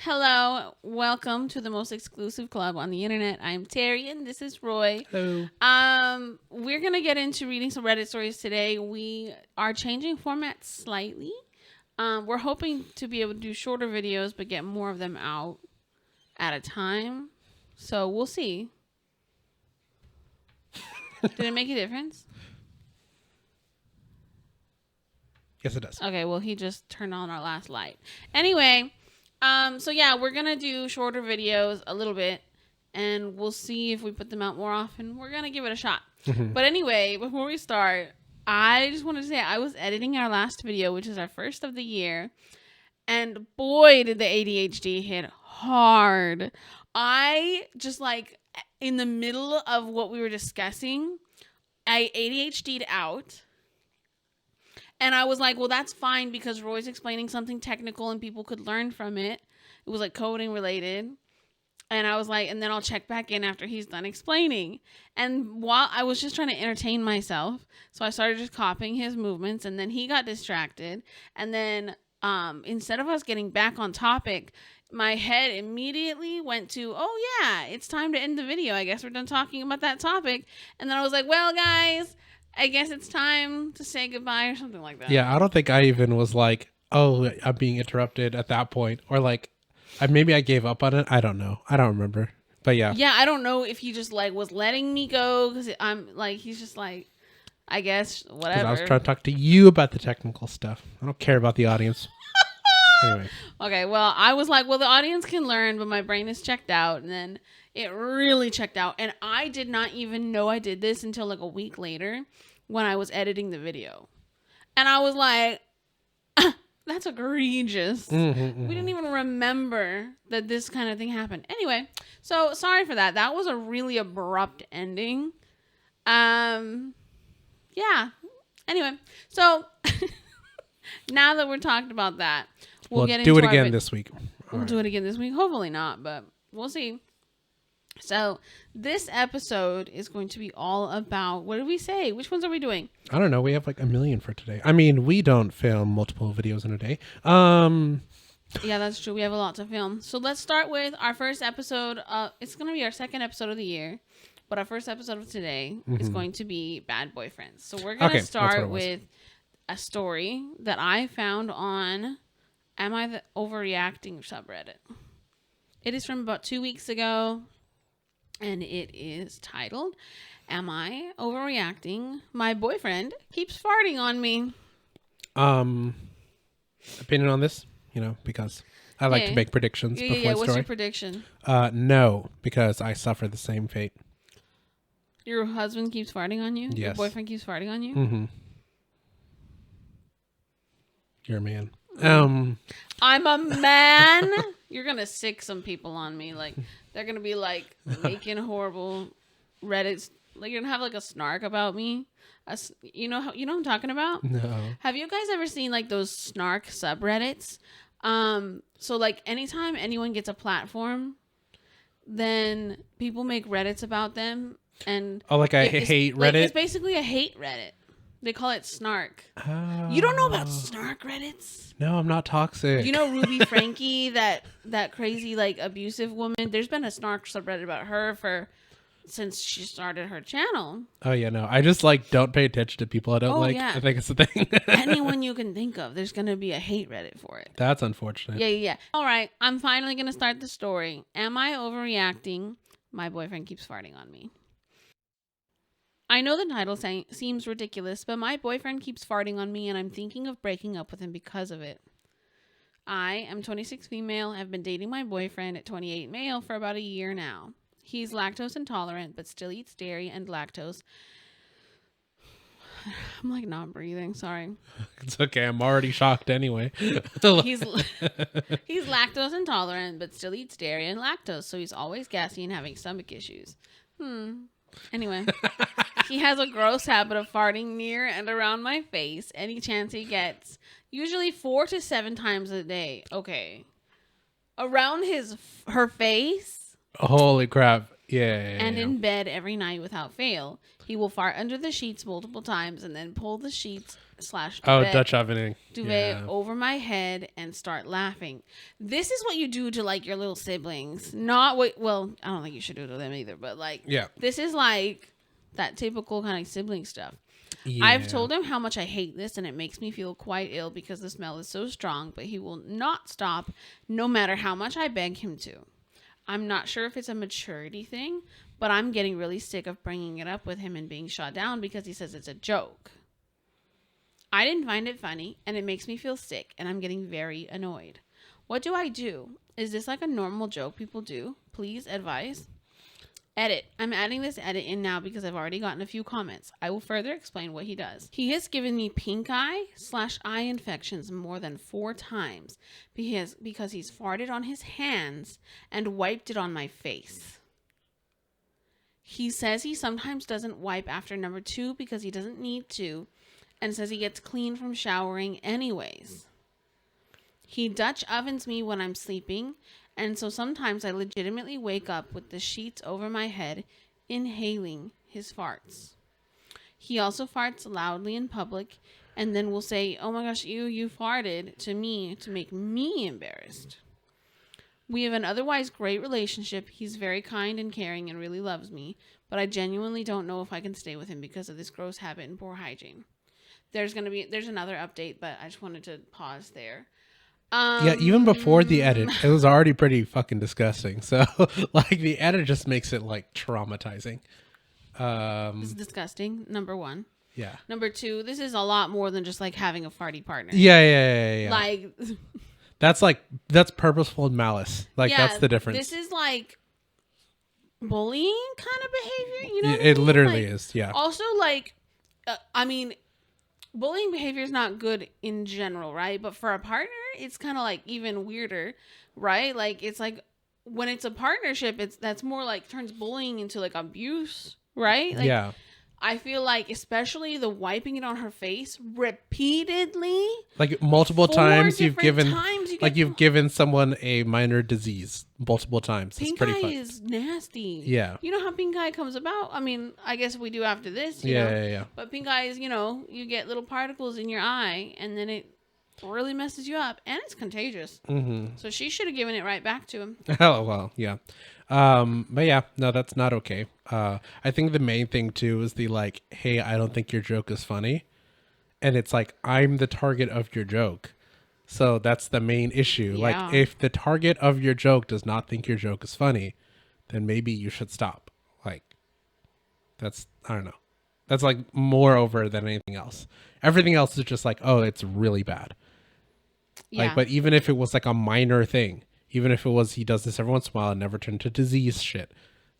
Hello, welcome to the most exclusive club on the internet. I'm Terry and this is Roy. Hello. We're gonna get into reading some Reddit stories today. We are changing format slightly. We're hoping to be able to do shorter videos but get more of them out at a time. So we'll see. Did it make a difference? Yes, it does. Okay, well, he just turned on our last light. Anyway, so yeah, we're going to do shorter videos a little bit, and we'll see if we put them out more often. We're going to give it a shot. But anyway, before we start, I just wanted to say I was editing our last video, which is our first of the year, and boy, did the ADHD hit hard. I just in the middle of what we were discussing, I ADHD'd out. And I was like, well, that's fine because Roy's explaining something technical and people could learn from it. It was like coding related. And I was like, and then I'll check back in after he's done explaining. And while I was just trying to entertain myself, so I started just copying his movements, and then he got distracted. And then instead of us getting back on topic, my head immediately went to, oh yeah, it's time to end the video. I guess we're done talking about that topic. And then I was like, well, guys, I guess it's time to say goodbye or something like that. Yeah, I don't think I even was like, oh, I'm being interrupted at that point. Or like, maybe I gave up on it. I don't know. I don't remember. But yeah. Yeah, I don't know if he just was letting me go because I'm like, he's just like, I guess, whatever. I was trying to talk to you about the technical stuff. I don't care about the audience. Anyway. Okay, well, I was like, well, the audience can learn, but my brain is checked out. And then it really checked out. And I did not even know I did this until like a week later when I was editing the video. And I was like, that's egregious. We didn't even remember that this kind of thing happened. Anyway, so sorry for that. That was a really abrupt ending. Yeah. Anyway, so now that we're talking about that, we'll get into do it again this week. We'll do it again this week. Hopefully not, but we'll see. So this episode is going to be all about, what did we say? Which ones are we doing? I don't know. We have like a million for today. I mean, we don't film multiple videos in a day. Yeah, that's true. We have a lot to film. So let's start with our first episode. It's going to be our second episode of the year, but our first episode of today is going to be Bad Boyfriends. So we're going to start with a story that I found on Am I the Overreacting subreddit. It is from about 2 weeks ago. And it is titled, Am I Overreacting? My Boyfriend Keeps Farting on Me. Opinion on this? Because I like to make predictions before the story. What's your prediction? No, because I suffer the same fate. Your husband keeps farting on you? Yes. Your boyfriend keeps farting on you? Mm-hmm. You're a man. I'm a man? You're going to sick some people on me. Like, they're going to be, like, making horrible Reddits. Like, you're going to have, like, a snark about me. You know what I'm talking about? No. Have you guys ever seen, like, those snark subreddits? So, like, anytime anyone gets a platform, then people make Reddits about them. And like a hate Reddit? Like, it's basically a hate Reddit. They call it snark. Oh. You don't know about snark Reddits? No, I'm not toxic. You know Ruby Frankie, that crazy like abusive woman? There's been a snark subreddit about her since she started her channel. Oh yeah, no. I just don't pay attention to people I don't like. Yeah. I think it's the thing. Anyone you can think of, there's gonna be a hate Reddit for it. That's unfortunate. Yeah. All right, I'm finally gonna start the story. Am I overreacting? My boyfriend keeps farting on me. I know the title seems ridiculous, but my boyfriend keeps farting on me and I'm thinking of breaking up with him because of it. I am 26 female, have been dating my boyfriend at 28 male for about a year now. He's lactose intolerant, but still eats dairy and lactose. I'm like not breathing, sorry. It's okay, I'm already shocked anyway. He's lactose intolerant, but still eats dairy and lactose, so he's always gassy and having stomach issues. Anyway, he has a gross habit of farting near and around my face any chance he gets. Usually 4 to 7 times a day. Okay. Around her face? Holy crap. And in bed every night without fail. He will fart under the sheets multiple times and then pull the sheets / duvet, Dutch ovening. duvet over my head and start laughing. This is what you do to like your little siblings. Not what, well, I don't think you should do it to them either, but like, this is like that typical kind of sibling stuff. Yeah. I've told him how much I hate this and it makes me feel quite ill because the smell is so strong, but he will not stop no matter how much I beg him to. I'm not sure if it's a maturity thing, but I'm getting really sick of bringing it up with him and being shot down because he says it's a joke. I didn't find it funny, and it makes me feel sick, and I'm getting very annoyed. What do I do? Is this like a normal joke people do? Please advise. Edit. I'm adding this edit in now because I've already gotten a few comments. I will further explain what he does. He has given me pink eye / eye infections more than 4 times because he's farted on his hands and wiped it on my face. He says he sometimes doesn't wipe after number 2 because he doesn't need to and says he gets clean from showering anyways. He Dutch ovens me when I'm sleeping, and so sometimes I legitimately wake up with the sheets over my head, inhaling his farts. He also farts loudly in public, and then will say, "Oh my gosh, you farted," to me to make me embarrassed. We have an otherwise great relationship. He's very kind and caring and really loves me, but I genuinely don't know if I can stay with him because of this gross habit and poor hygiene. There's another update, but I just wanted to pause there. Yeah, even before the edit, it was already pretty fucking disgusting. So, like, the edit just makes it, like, traumatizing. It's disgusting, number 1. Yeah. Number 2, this is a lot more than just, like, having a farty partner. Yeah. Like... That's purposeful malice. Like, that's the difference. This is, like, bullying kind of behavior, you know what I It mean? literally like, is, yeah. Also, like, I mean... bullying behavior is not good in general, right? But for a partner, it's kind of like even weirder, right? Like it's like when it's a partnership, that's more like turns bullying into like abuse, right? Like, yeah. I feel like especially the wiping it on her face repeatedly, like multiple times you've given you've given someone a minor disease multiple times. Pink eye is nasty. Yeah. You know how pink eye comes about? I mean, I guess we do after this, you know? Yeah. But pink eye is, you get little particles in your eye and then it really messes you up and it's contagious. Mm-hmm. So she should have given it right back to him. Oh, well, yeah. But yeah, no, that's not okay. I think the main thing too is the like, hey, I don't think your joke is funny. And it's like, I'm the target of your joke. So that's the main issue. Yeah. Like if the target of your joke does not think your joke is funny, then maybe you should stop. Like that's, I don't know. That's like more over than anything else. Everything else is just like, oh, it's really bad. Yeah. Like, but even if it was like a minor thing, even if it was, he does this every once in a while and never turned to disease shit.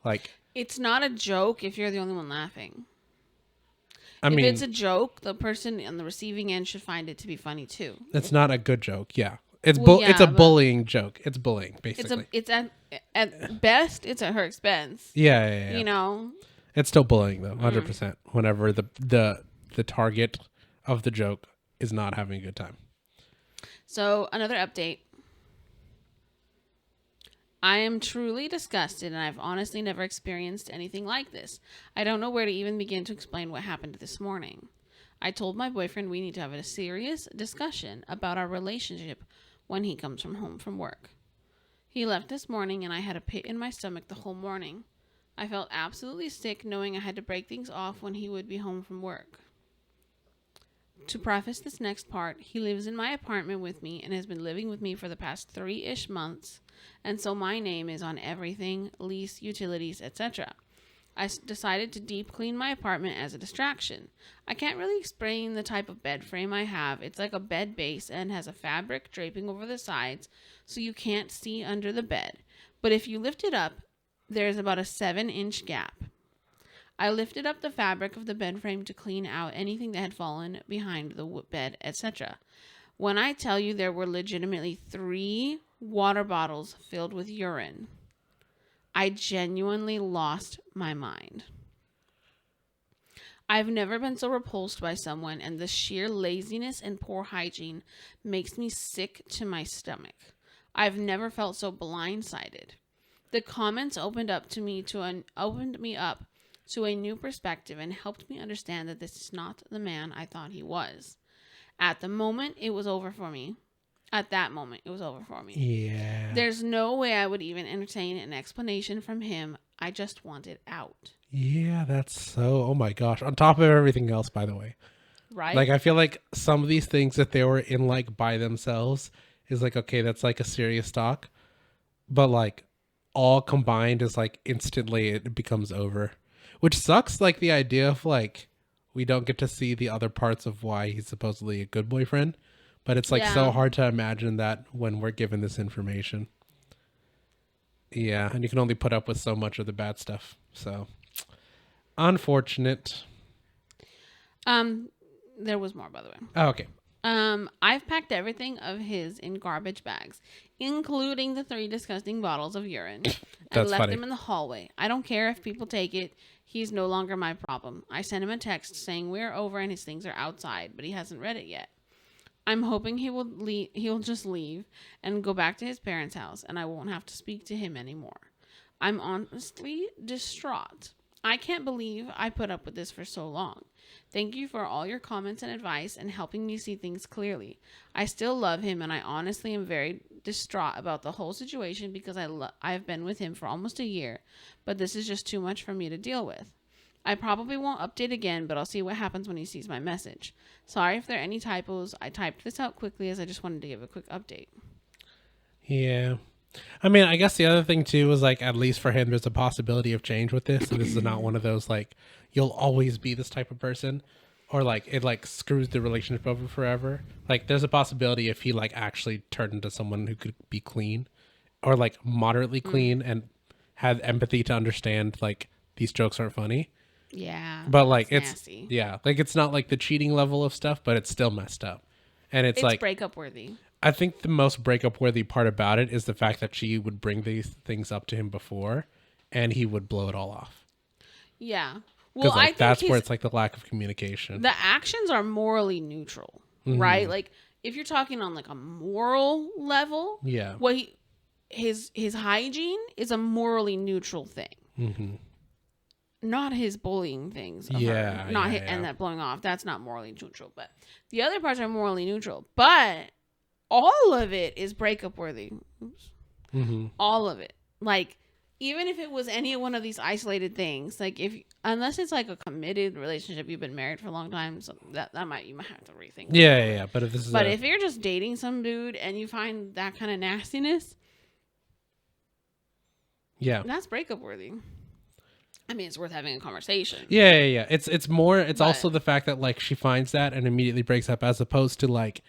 Like, it's not a joke if you're the only one laughing. If it's a joke, the person on the receiving end should find it to be funny too. It's not a good joke. Yeah. It's a bullying joke. It's bullying, basically. It's at best, it's at her expense. Yeah. You know? It's still bullying though, 100%. Whenever the target of the joke is not having a good time. So, another update. I am truly disgusted and I've honestly never experienced anything like this. I don't know where to even begin to explain what happened this morning. I told my boyfriend we need to have a serious discussion about our relationship when he comes home from work. He left this morning and I had a pit in my stomach the whole morning. I felt absolutely sick knowing I had to break things off when he would be home from work. To preface this next part, he lives in my apartment with me and has been living with me for the past 3-ish months, and so my name is on everything, lease, utilities, etc. I decided to deep clean my apartment as a distraction. I can't really explain the type of bed frame I have. It's like a bed base and has a fabric draping over the sides, so you can't see under the bed. But if you lift it up, there's about a 7-inch gap. I lifted up the fabric of the bed frame to clean out anything that had fallen behind the bed, etc. When I tell you there were legitimately 3 water bottles filled with urine, I genuinely lost my mind. I've never been so repulsed by someone, and the sheer laziness and poor hygiene makes me sick to my stomach. I've never felt so blindsided. The comments opened me up to a new perspective and helped me understand that this is not the man I thought he was. At the moment, it was over for me. At that moment, it was over for me. Yeah. There's no way I would even entertain an explanation from him. I just wanted out. Yeah, that's so, oh my gosh. On top of everything else, by the way. Right? Like, I feel like some of these things that they were in, like, by themselves is like, okay, that's like a serious talk. But, like, all combined is like instantly it becomes over. Which sucks, like, the idea of, like, we don't get to see the other parts of why he's supposedly a good boyfriend. But it's, like, so hard to imagine that when we're given this information. Yeah, and you can only put up with so much of the bad stuff. So, unfortunate. There was more, by the way. Oh, okay. I've packed everything of his in garbage bags, including the 3 disgusting bottles of urine, and left them in the hallway. I don't care if people take it. He's no longer my problem. I sent him a text saying we're over and his things are outside, but he hasn't read it yet. I'm hoping he'll just leave and go back to his parents' house, and I won't have to speak to him anymore. I'm honestly distraught. I can't believe I put up with this for so long. Thank you for all your comments and advice and helping me see things clearly. I still love him, and I honestly am very distraught about the whole situation because I've been with him for almost a year, but this is just too much for me to deal with. I probably won't update again, but I'll see what happens when he sees my message. Sorry if there are any typos. I typed this out quickly as I just wanted to give a quick update. Yeah. I mean, I guess the other thing too is like, at least for him, there's a possibility of change with this. And this is not one of those like, you'll always be this type of person, or like it like screws the relationship over forever. Like there's a possibility if he like actually turned into someone who could be clean or like moderately clean and had empathy to understand like these jokes aren't funny. Yeah. But like it's nasty. Yeah, like it's not like the cheating level of stuff, but it's still messed up. And it's like breakup worthy. I think the most breakup worthy part about it is the fact that she would bring these things up to him before and he would blow it all off. Yeah. Well, like, I think that's where it's like the lack of communication. The actions are morally neutral, right? Like if you're talking on like a moral level, yeah, what his hygiene is a morally neutral thing. Not his bullying things. Yeah, And that blowing off. That's not morally neutral. But the other parts are morally neutral. But all of it is breakup worthy. All of it. Like, even if it was any one of these isolated things, like unless it's like a committed relationship, you've been married for a long time, so you might have to rethink. Yeah. But if you're just dating some dude and you find that kind of nastiness, that's breakup worthy. I mean, it's worth having a conversation. Yeah. It's also the fact that like she finds that and immediately breaks up, as opposed to like,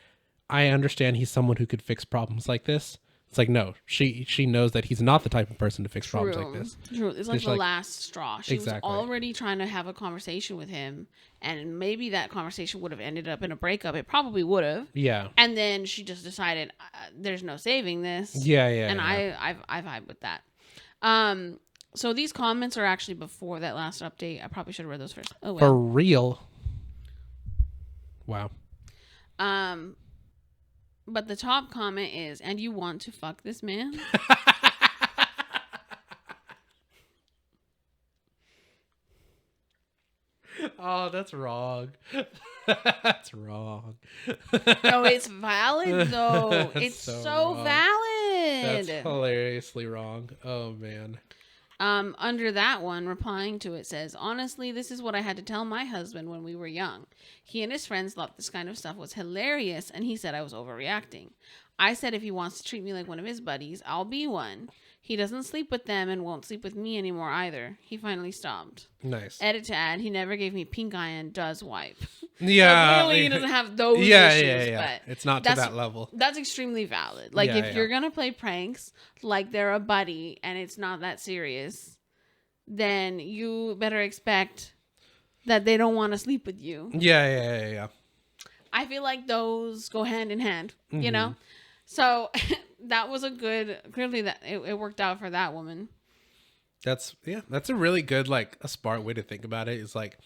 I understand he's someone who could fix problems like this. It's like, no, she knows that he's not the type of person to fix problems like this. True. It's like the last straw. She was Exactly. already trying to have a conversation with him, and maybe that conversation would have ended up in a breakup. It probably would have. Yeah. And then she just decided, there's no saving this. Yeah. And I vibe with that. So these comments are actually before that last update. I probably should have read those first. Oh well. For real. Wow. But the top comment is, and you want to fuck this man? Oh, that's wrong. That's wrong. No, it's valid though. It's so valid. That's hilariously wrong. Oh man. Under that one, replying to it says, honestly, this is what I had to tell my husband when we were young. He and his friends thought this kind of stuff was hilarious, and he said I was overreacting. I said if he wants to treat me like one of his buddies, I'll be one. He doesn't sleep with them and won't sleep with me anymore either. He finally stopped. Nice. Edit to add, he never gave me pink eye and does wipe. Yeah. So clearly he doesn't have those issues. Yeah. But it's not to that level. That's extremely valid. Like, if you're going to play pranks like they're a buddy and it's not that serious, then you better expect that they don't want to sleep with you. Yeah. I feel like those go hand in hand, you know? So that was clearly that it worked out for that woman. That's a really good, like, a smart way to think about it. Is like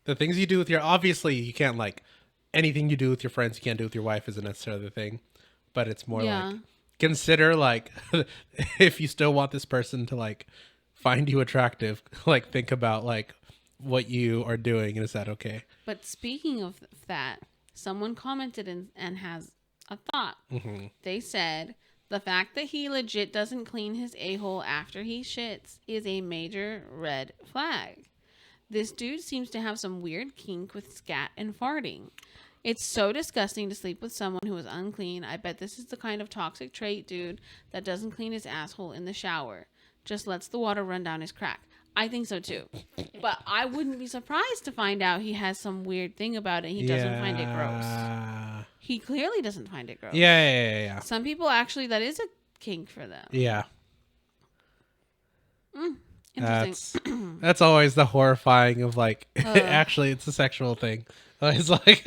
the things you do with obviously you can't, like, anything you do with your friends you can't do with your wife isn't necessarily the thing, but it's more like consider like if you still want this person to like find you attractive, like think about like what you are doing and is that okay? But speaking of that, someone commented and has a thought. Mm-hmm. They said the fact that he legit doesn't clean his a-hole after he shits is a major red flag. This dude seems to have some weird kink with scat and farting. It's so disgusting to sleep with someone who is unclean. I bet this is the kind of toxic trait dude that doesn't clean his asshole in the shower. Just lets the water run down his crack. I think so too. But I wouldn't be surprised to find out he has some weird thing about it. He doesn't find it gross. He clearly doesn't find it gross. Yeah. Some people actually, that is a kink for them. Yeah. Interesting. That's always the horrifying of like, actually it's a sexual thing. It's like,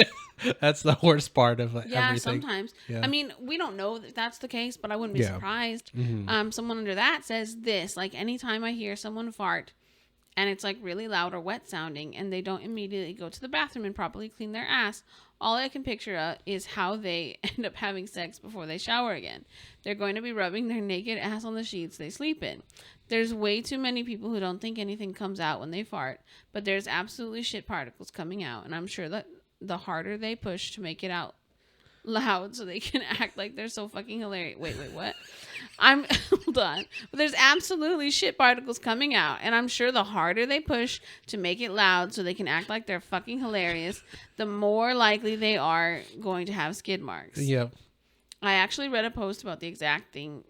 that's the worst part of like, everything. Sometimes. Yeah. I mean, we don't know that that's the case, but I wouldn't be surprised. Mm-hmm. Someone under that says this, like anytime I hear someone fart and it's like really loud or wet sounding and they don't immediately go to the bathroom and properly clean their ass, all I can picture is how they end up having sex before they shower again. They're going to be rubbing their naked ass on the sheets they sleep in. There's way too many people who don't think anything comes out when they fart, but there's absolutely shit particles coming out, and I'm sure that the harder they push to make it out loud so they can act like they're so fucking hilarious. Wait, what? Hold on. But there's absolutely shit particles coming out, and I'm sure the harder they push to make it loud so they can act like they're fucking hilarious, the more likely they are going to have skid marks. Yep. I actually read a post about the exact thing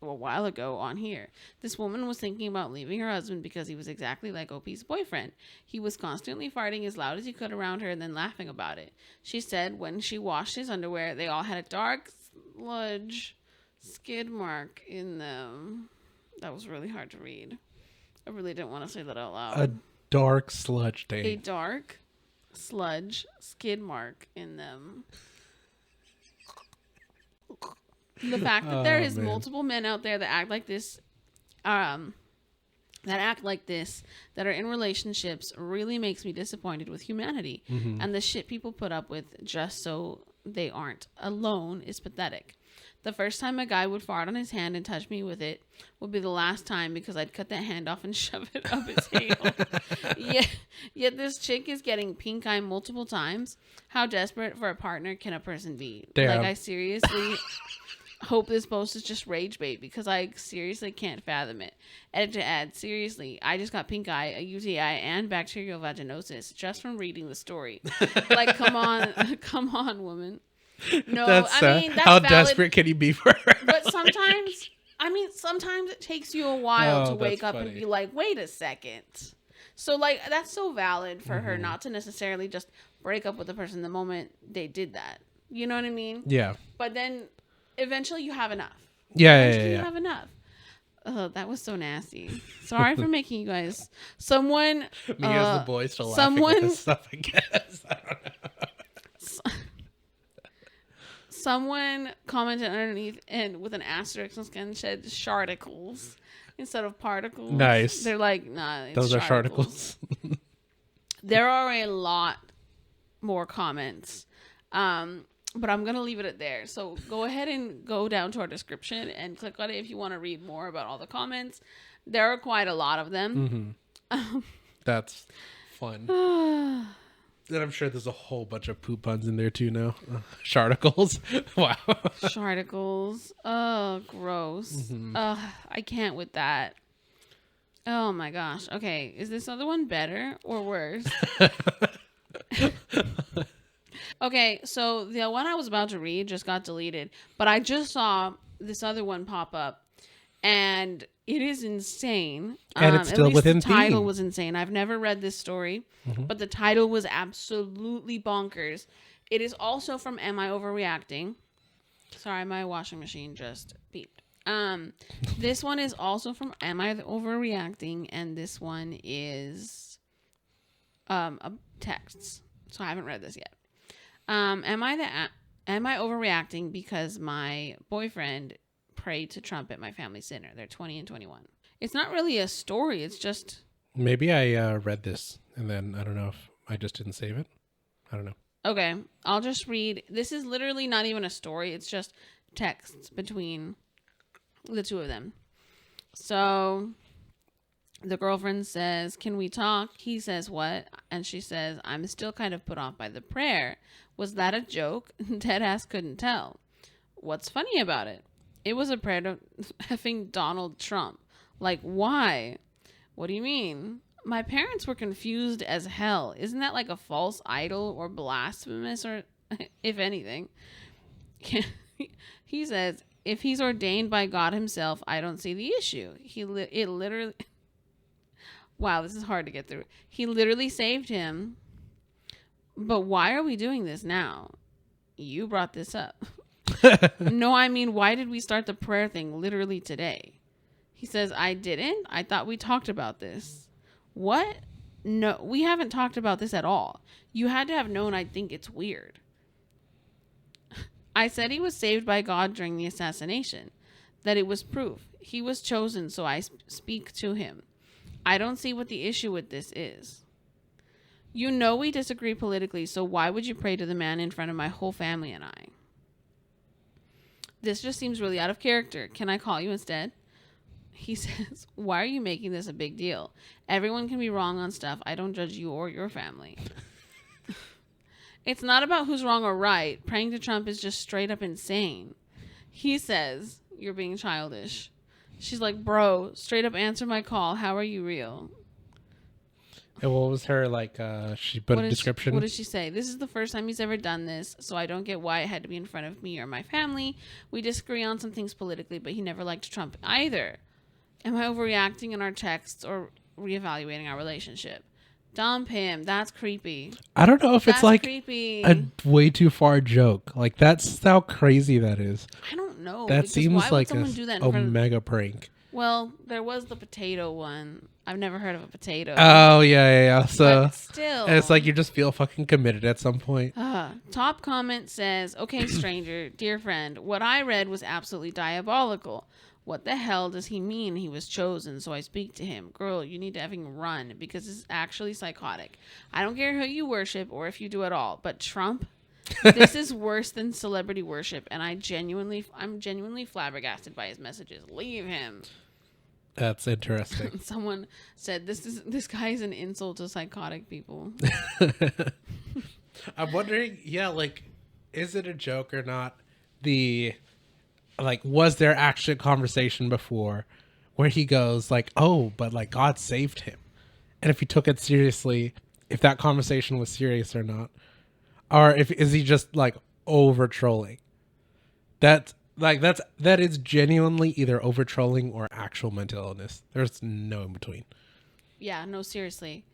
a while ago on here. This woman was thinking about leaving her husband because he was exactly like OP's boyfriend. He was constantly farting as loud as he could around her and then laughing about it. She said when she washed his underwear, they all had a dark sludge skid mark in them. That was really hard to read. I really didn't want to say that out loud. A dark sludge stain. A dark sludge skid mark in them. The fact that there is multiple men out there that act like this, that are in relationships really makes me disappointed with humanity. Mm-hmm. And the shit people put up with just so they aren't alone is pathetic. The first time a guy would fart on his hand and touch me with it would be the last time because I'd cut that hand off and shove it up his heel. Yet this chick is getting pink eye multiple times. How desperate for a partner can a person be? Damn. Like, I seriously hope this post is just rage bait because I seriously can't fathom it. Edit to add, seriously, I just got pink eye, a UTI, and bacterial vaginosis just from reading the story. Like, come on, woman. No, that's how valid, desperate can you be for her? But sometimes it takes you a while to wake up funny. and be like, wait a second. So, like, that's so valid for her not to necessarily just break up with the person the moment they did that. You know what I mean? Yeah. But then eventually you have enough. Yeah. You have enough. Oh, that was so nasty. Sorry for making you guys. Someone. Me as the boy still laughing at this stuff, I guess. I don't know. Someone commented underneath and with an asterisk and said sharticles instead of particles. Nice. They're like, nah, it's those sharticles. are sharticles. There are a lot more comments. But I'm going to leave it at there. So go ahead and go down to our description and click on it if you want to read more about all the comments. There are quite a lot of them. That's fun. And I'm sure there's a whole bunch of poop puns in there too now. Sharticles. Wow. Sharticles. Oh, gross. I can't with that. Oh my gosh. Okay. Is this other one better or worse? Okay, so the one I was about to read just got deleted, but I just saw this other one pop up, and it is insane. And it's still within the title theme. was insane. I've never read this story, but the title was absolutely bonkers. It is also from Am I Overreacting? Sorry, my washing machine just beeped. This one is also from Am I Overreacting? And this one is a texts. So I haven't read this yet. Am I overreacting because my boyfriend prayed to Trump at my family dinner? They're 20 and 21. It's not really a story. It's just... Maybe I read this and then I don't know if I just didn't save it. I don't know. Okay, I'll just read. This is literally not even a story. It's just texts between the two of them. So the girlfriend says, "Can we talk?" He says, "What?" And she says, "I'm still kind of put off by the prayer. Was that a joke?" Deadass couldn't tell. What's funny about it? It was a prayer to effing Donald Trump. Like, why? What do you mean? My parents were confused as hell. Isn't that like a false idol or blasphemous or if anything? He says, if he's ordained by God himself, I don't see the issue. It literally... Wow, this is hard to get through. He literally saved him. But why are we doing this now? You brought this up. No, I mean, why did we start the prayer thing literally today? He says, I didn't. I thought we talked about this. What? No, we haven't talked about this at all. You had to have known I'd think it's weird. I said he was saved by God during the assassination. That it was proof. He was chosen, so I speak to him. I don't see what the issue with this is. You know we disagree politically, so why would you pray to the man in front of my whole family and I? This just seems really out of character. Can I call you instead? He says, why are you making this a big deal? Everyone can be wrong on stuff. I don't judge you or your family. It's not about who's wrong or right. Praying to Trump is just straight up insane. He says, you're being childish. She's like, bro, straight up answer my call. How are you real? And what was her, like, she put a description? What did she say? This is the first time he's ever done this, so I don't get why it had to be in front of me or my family. We disagree on some things politically, but he never liked Trump either. Am I overreacting in our texts or reevaluating our relationship? Dump him. That's creepy. I don't know if it's like creepy. A way too far joke. Like, that's how crazy that is. I don't know. That seems like a mega prank. Well, there was the potato one. I've never heard of a potato. Oh, yeah. So, but still. And it's like you just feel fucking committed at some point. Top comment says, okay, stranger, dear friend, what I read was absolutely diabolical. What the hell does he mean he was chosen, so I speak to him? Girl, you need to effing run, because it's actually psychotic. I don't care who you worship or if you do at all, but Trump, this is worse than celebrity worship, and I'm genuinely flabbergasted by his messages. Leave him. That's interesting. Someone said this guy is an insult to psychotic people. I'm wondering, like, is it a joke or not? Was there actually a conversation before where he goes like, oh, but like God saved him? And if he took it seriously, if that conversation was serious or not, or is he just like over trolling? That is genuinely either over trolling or actual mental illness. There's no in between. Yeah, no, seriously.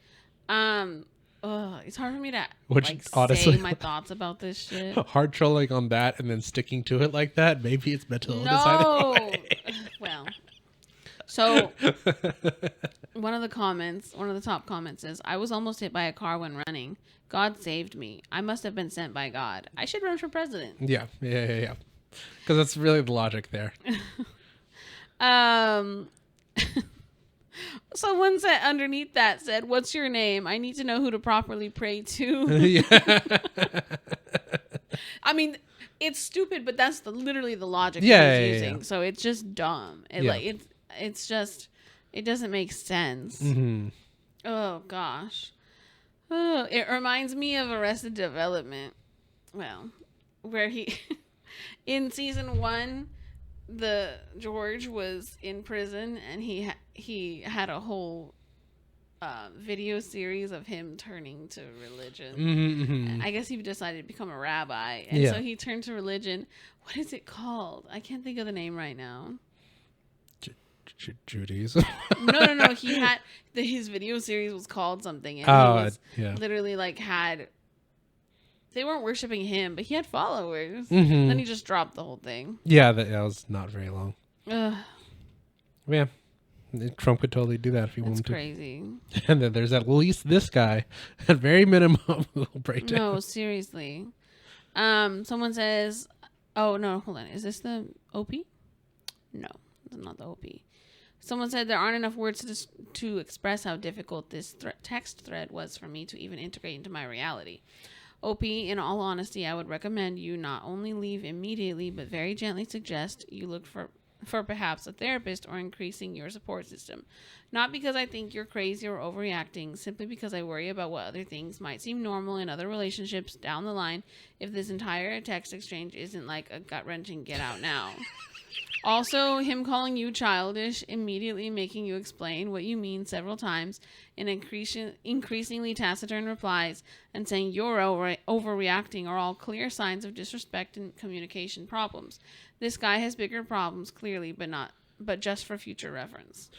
It's hard for me to honestly, say my thoughts about this shit. Hard trolling on that and then sticking to it like that. Maybe it's mental illness. No. Well, so one of the top comments is, I was almost hit by a car when running. God saved me. I must have been sent by God. I should run for president. Yeah. Because that's really the logic there. Someone said underneath that said, what's your name? I need to know who to properly pray to. Yeah. I mean, it's stupid, but that's literally the logic he's using. Yeah. So it's just dumb. It's just, it doesn't make sense. Mm-hmm. Oh, gosh. Oh, it reminds me of Arrested Development. Well, where in season 1, George was in prison and he had a whole video series of him turning to religion. Mm-hmm. I guess he decided to become a rabbi, and so he turned to religion. What is it called? I can't think of the name right now. Judaism. No. He had his video series was called something, and he was literally like they weren't worshiping him, but he had followers. Mm-hmm. Then he just dropped the whole thing. Yeah, that was not very long. Yeah, Trump could totally do that if he wanted to. That's crazy. And then there's at least this guy, at very minimum, who will break down. No, seriously. Someone says, oh, no, hold on. Is this the OP? No, it's not the OP. Someone said there aren't enough words to express how difficult this text thread was for me to even integrate into my reality. OP, in all honesty, I would recommend you not only leave immediately, but very gently suggest you look for for perhaps a therapist or increasing your support system. Not because I think you're crazy or overreacting, simply because I worry about what other things might seem normal in other relationships down the line if this entire text exchange isn't like a gut-wrenching get out now. Also, him calling you childish, immediately making you explain what you mean several times in increasingly taciturn replies, and saying you're overreacting are all clear signs of disrespect and communication problems. This guy has bigger problems, clearly, but just for future reference.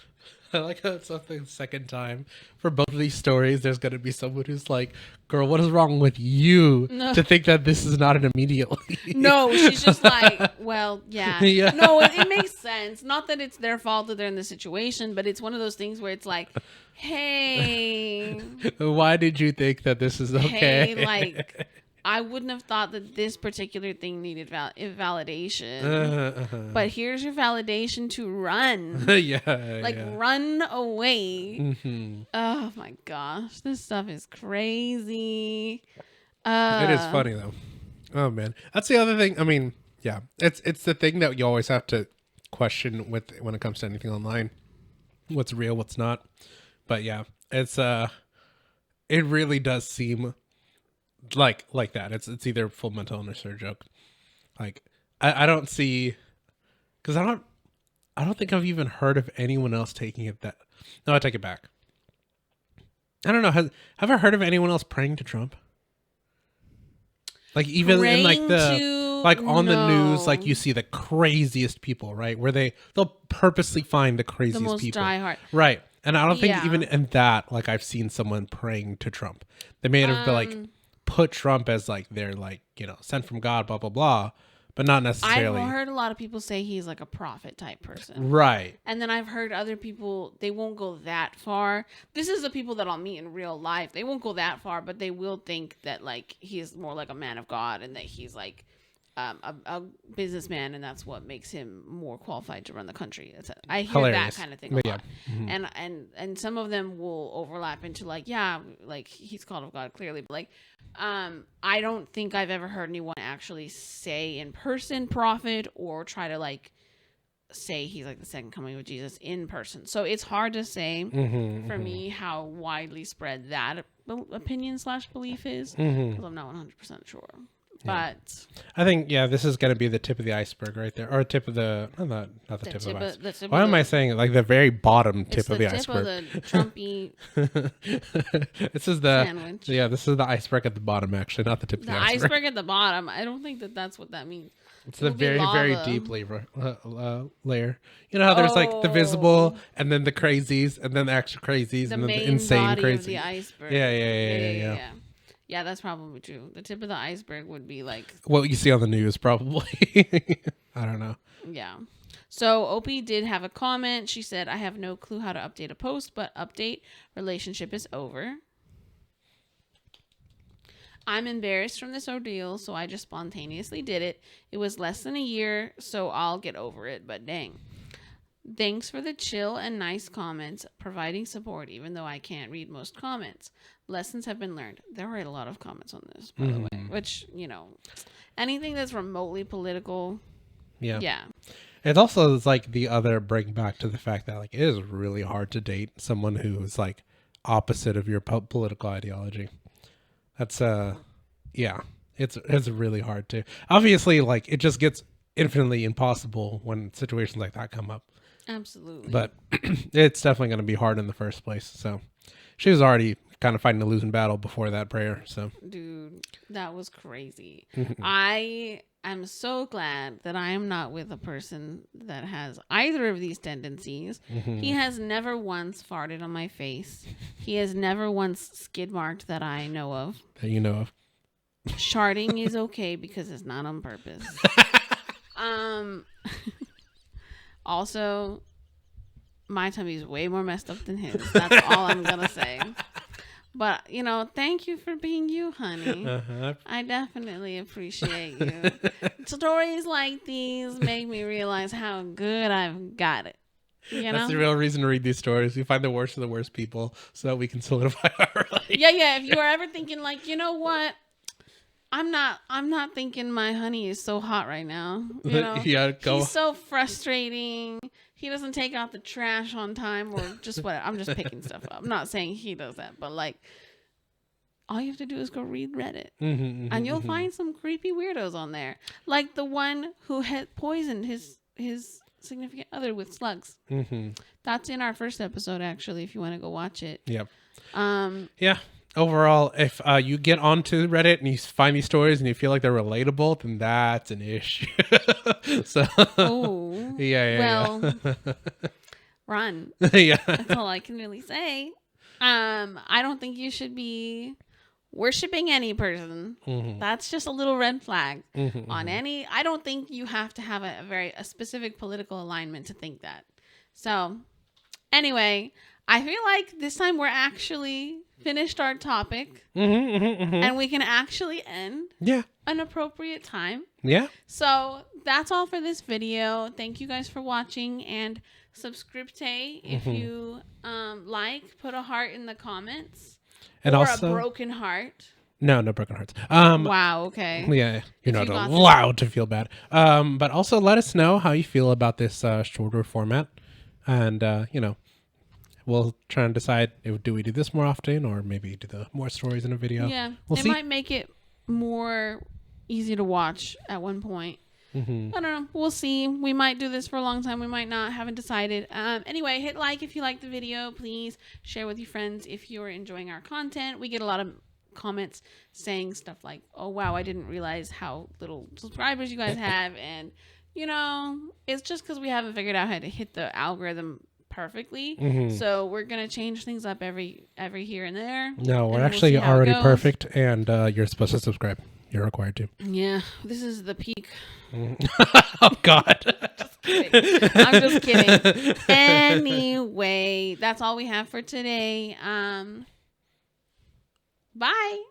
I like how it's the second time for both of these stories. There's going to be someone who's like, "Girl, what is wrong with you to think that this is not an immediately?" No, she's just like, well, yeah. Yeah. No, it makes sense. Not that it's their fault that they're in this situation, but it's one of those things where it's like, hey, why did you think that this is okay? Hey, like, I wouldn't have thought that this particular thing needed validation. But here's your validation to run. Run away. Mm-hmm. Oh my gosh, this stuff is crazy. It is funny though. Oh man, that's the other thing. I mean, yeah, it's the thing that you always have to question when it comes to anything online. What's real, what's not. But yeah, it really does seem like that. It's either full mental illness or a joke. Like I don't see, because I don't think I've even heard of anyone else taking it that. No, I take it back. I don't know. Have I heard of anyone else praying to Trump? Like even in like on the news, like you see the craziest people, right? Where they'll purposely find the craziest the most people, diehard, right? And I don't think even in that, like I've seen someone praying to Trump. They may have been like put Trump as like they're like, sent from God, blah blah blah, but not necessarily. I've heard a lot of people say he's like a prophet type person, right? And then I've heard other people, they won't go that far. This is the people that I'll meet in real life. They won't go that far, but they will think that like he's more like a man of God and that he's like a businessman, and that's what makes him more qualified to run the country. I hear hilarious. That kind of thing a lot. Yeah. Mm-hmm. And some of them will overlap into like, like he's called of God clearly, but like I don't think I've ever heard anyone actually say in person prophet or try to like say he's like the second coming of Jesus in person. So it's hard to say for me how widely spread that opinion / belief is, because I'm not 100% sure. Yeah. But I think this is going to be the tip of the iceberg right there, or tip of the not the tip of the iceberg. Why am I saying it? Like the very bottom tip of the iceberg? It's the tip of the Trumpy This is the sandwich. Yeah, this is the iceberg at the bottom, actually, not the tip of the iceberg. The iceberg at the bottom. I don't think that's what that means. It's the very very deep layer. You know how there's like the visible, and then the crazies, and then the extra crazies, and then the insane crazy. Of the iceberg. Yeah. Yeah, that's probably true. The tip of the iceberg would be like what you see on the news, probably. I don't know. Yeah. So Opie did have a comment. She said, I have no clue how to update a post, but update, relationship is over. I'm embarrassed from this ordeal, so I just spontaneously did it. It was less than a year, so I'll get over it, but dang. Thanks for the chill and nice comments, providing support, even though I can't read most comments. Lessons have been learned. There were a lot of comments on this, by the way, which, anything that's remotely political. Yeah. It also is like the other bring back to the fact that like it is really hard to date someone who is like opposite of your political ideology. That's it's really hard to. Obviously, like it just gets infinitely impossible when situations like that come up. Absolutely. But it's definitely going to be hard in the first place. So she was already kind of fighting a losing battle before that prayer. So, dude, that was crazy. I am so glad that I am not with a person that has either of these tendencies. He has never once farted on my face. He has never once skid marked that I know of. That you know of. Sharding is okay because it's not on purpose. Also, my tummy is way more messed up than his. That's all I'm gonna say. But thank you for being you, honey. I definitely appreciate you. Stories like these make me realize how good I've got it. That's the real reason to read these stories. We find the worst of the worst people so that we can solidify our life. Yeah. If you are ever thinking like, you know what? I'm not thinking my honey is so hot right now. You know, Yeah, go. he's so frustrating. He doesn't take out the trash on time or just what. I'm just picking stuff up. I'm not saying he does that, but like, all you have to do is go read Reddit, and you'll find some creepy weirdos on there, like the one who had poisoned his significant other with slugs. That's in our first episode, actually, if you want to go watch it. Yep. Yeah. Overall, if you get onto Reddit and you find these stories and you feel like they're relatable, then that's an issue. So, Oh, yeah. Run. Yeah. That's all I can really say. I don't think you should be worshiping any person. That's just a little red flag on any. I don't think you have to have a specific political alignment to think that. So, anyway, I feel like this time we're actually finished our topic, and we can actually end an appropriate time. Yeah. So that's all for this video. Thank you guys for watching, and subscribe if you like. Put a heart in the comments, and or also a broken heart. No broken hearts. Wow. Okay. Yeah, you're not allowed to feel bad. But also let us know how you feel about this shorter format, and we'll try and decide do we do this more often or maybe do the more stories in a video. Yeah, we'll see. Might make it more easy to watch at one point. I don't know. We'll see. We might do this for a long time. We might not. Haven't decided. Anyway, hit like if you like the video. Please share with your friends if you're enjoying our content. We get a lot of comments saying stuff like, "Oh wow, I didn't realize how little subscribers you guys have," and it's just because we haven't figured out how to hit the algorithm perfectly. So we're gonna change things up every here and there. No, we're actually already perfect, and you're supposed to subscribe. You're required to. Yeah, this is the peak. Oh God. I'm just kidding. Anyway, that's all we have for today. Bye.